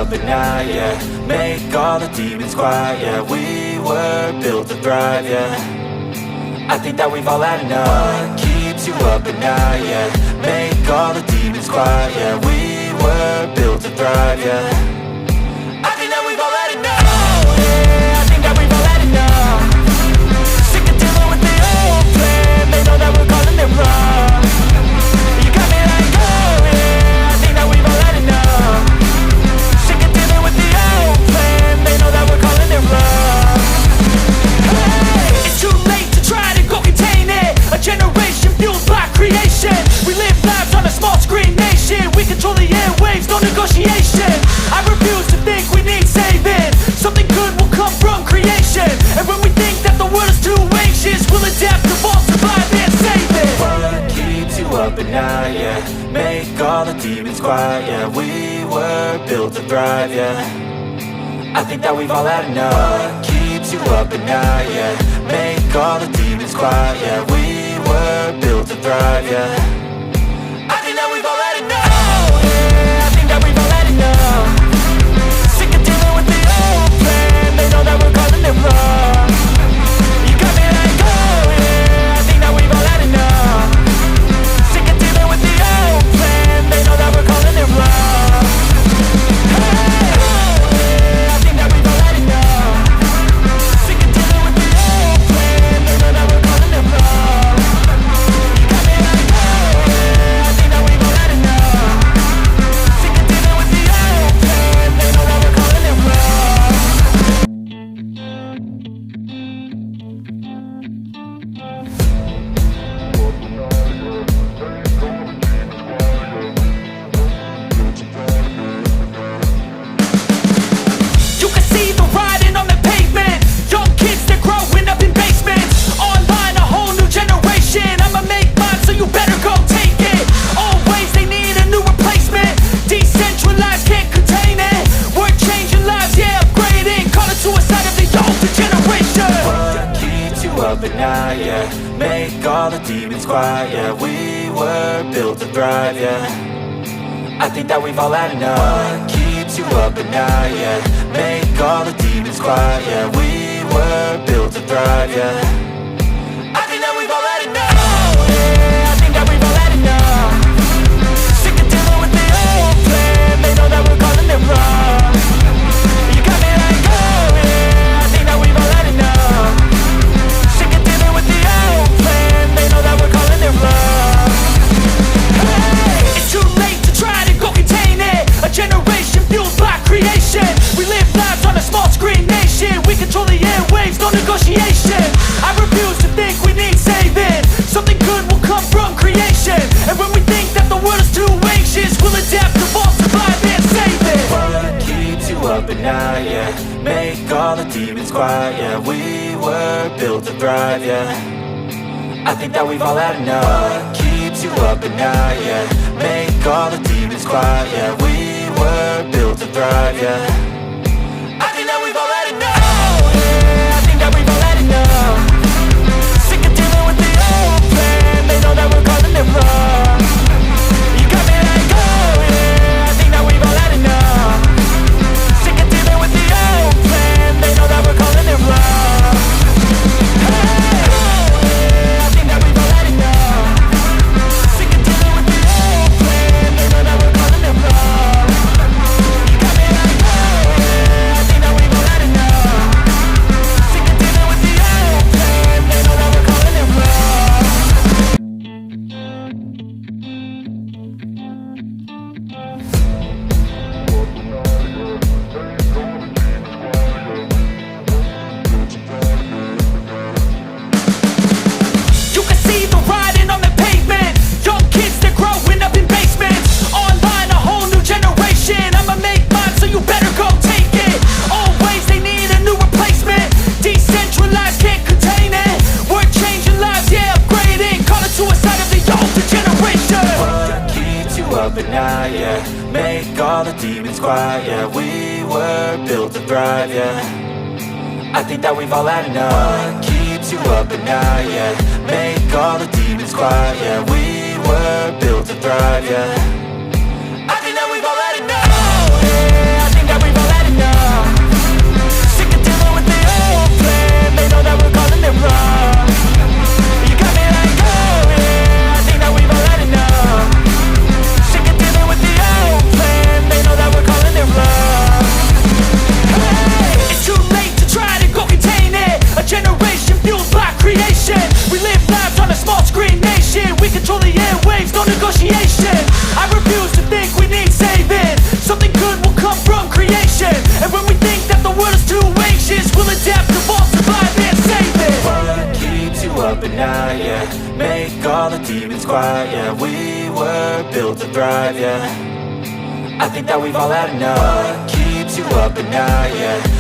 up at night, yeah. Make all the demons quiet, yeah. We were built to thrive, yeah. I think that we've all had enough. What keeps you up at night, yeah. Make all the demons quiet, yeah. We were built to thrive, yeah. I think that we've all had enough, yeah. I think that we've all had enough. Sick of dealing with the old plan. They know that we're calling it wrong. You got me like, oh yeah. I think that we've all had enough. Sick of dealing with the old plan. They know that we're calling it wrong. Hey, it's too late to try to go contain it. A generation fueled by creation. We live lives on a small screen nation. We control the airwaves, no negotiation. I refuse to think we need saving. Something good will come from creation. And when we think that the world is too anxious, we'll adapt, evolve, survive and save it. What keeps you up at night, yeah. Make all the demons quiet, yeah. We were built to thrive, yeah. I think that we've all had enough. What keeps you up at night, yeah. Make all the demons quiet, yeah. We were built to thrive, yeah. I think that we've all had enough, yeah. I think that we've all had enough. Sick of dealing with the old plan. They know that we're calling it wrong. You got me like, oh yeah. I think that we've all had enough. Sick of dealing with the old plan. They know that we're calling it wrong. Hey, oh yeah. I think that we've all had enough. Sick of dealing with the old plan. They know that we're calling it wrong. You got me like, oh yeah. I think that we've all had enough. Sick of dealing with the old plan. They know that we're calling it wrong. You can see the writing on the pavement. Young kids, they're growing up in basements. Online, a whole new generation. I'ma make mine, so you better go take it. Always, they need a new replacement. Decentralized, can't contain it. We're changing lives, yeah, upgrading. Call it suicide of the older generation. What keeps you up at night, yeah. Make all the demons quiet, yeah. We were built to thrive, yeah. I think that we've all had enough. What keeps you up at night, yeah. Make all the demons quiet, yeah. We were built to thrive, yeah. I think that we've all had enough, yeah. I think that we've all had enough. Sick of dealing with the old plan. They know that we're calling it wrong. You got me like, oh yeah. I think that we've all had enough. Sick of dealing with the old plan. They know that we're calling it wrong. Hey, it's too late to try to go contain it. A generation fueled by creation. We live lives on a small screen nation. We control the airwaves, no negotiation. I refuse to think we need saving. Something good will come from creation. And when we think that the world is too anxious, we'll adapt, evolve, survive and save it. What keeps you up at night, yeah. Make all the demons quiet, yeah. We were built to thrive, yeah. I think that we've all had enough. What keeps you up at night, yeah. Make all the demons quiet, yeah. We were built to thrive, yeah. I think that we've all had enough, yeah. I think that we've all had enough. Sick of dealing with the old plan. They know that we're calling it wrong. You got me like, oh yeah. I think that we've all had enough. Sick of dealing with the old plan. They know that we're calling it wrong. Hey, oh yeah. I think that we've all had enough. Sick of dealing with the old plan. They know that we're calling it wrong. You got me like, oh yeah. I think that we've all had enough. Sick of dealing with the old plan. They know that we're calling it wrong. You can see the writing on the pavement. Young kids, they're growing up in basements. Online, a whole new generation. I'ma make mine, so you better go take it. Always, they need a new replacement. Decentralized, can't contain it. We're changing lives, yeah, upgrading. Call it suicide of the older generation. What keeps you up at night, yeah. Make all the demons quiet, yeah. We were built to thrive, yeah. I think that we've all had enough. What keeps you up at night, yeah. Make all the demons quiet, yeah. We were built to thrive, yeah. I think that we've all had enough, yeah. I think that up at night, yeah. Make all the demons quiet, yeah. We were built to thrive, yeah. I think that we've all had enough. What keeps you up at night, yeah.